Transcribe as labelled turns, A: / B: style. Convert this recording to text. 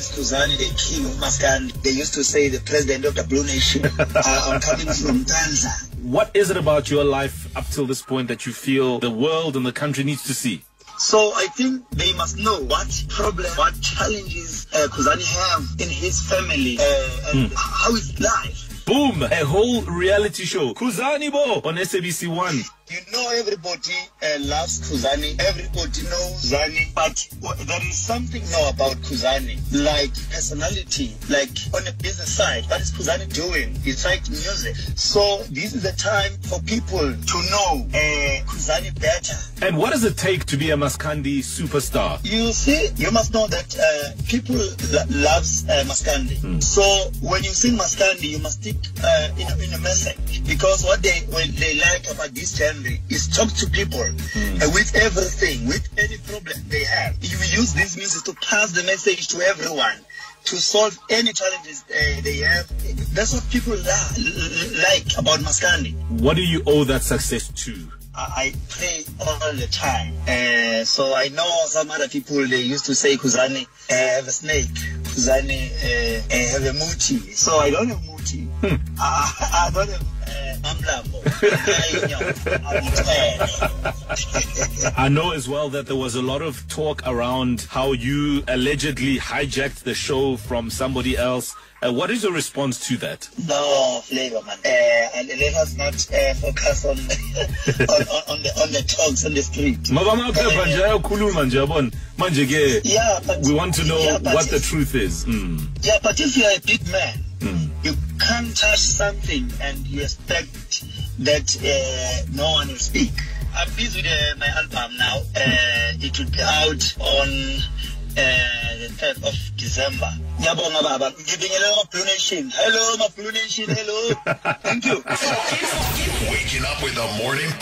A: is uKhuzani, the king of Maskandi. They used to say the president of the Blue Nation. I'm coming from Tanzania.
B: What is it about your life up till this point that you feel the world and the country needs to see?
A: So I think they must know what problem, what challenges uKhuzani have in his family and how is life.
B: Boom! A whole reality show. uKhuzani Bo on SABC1.
A: You know, everybody loves uKhuzani. Everybody knows uKhuzani. But there is something now about uKhuzani, like personality, like on the business side. What is uKhuzani doing? It's like music. So this is the time for people to know uKhuzani better.
B: And what does it take to be a Maskandi superstar?
A: You see, you must know that people loves Maskandi. So when you sing Maskandi, you must stick in a message, because what they like about this genre is talk to people with everything, with any problem they have. You use this music to pass the message to everyone, to solve any challenges they have. That's what people like about Maskandi.
B: What do you owe that success to?
A: I pray all the time. So I know some other people, they used to say uKhuzani have a snake, uKhuzani have a muti. So I don't have muti. I don't have
B: I know as well that there was a lot of talk around how you allegedly hijacked the show from somebody else. What is your response to that?
A: No, Flavor, man. And let us not focus on the talks on the street.
B: Yeah, but we want to know what the truth is.
A: Yeah, but if you are a big man, you can't touch something and you expect that no one will speak. I'm busy with my album now. It will be out on the 3rd of December. Nyabonga baba, giving a little Blue Nation. Hello, my Blue Nation. Hello. Thank you.
C: Waking up with the morning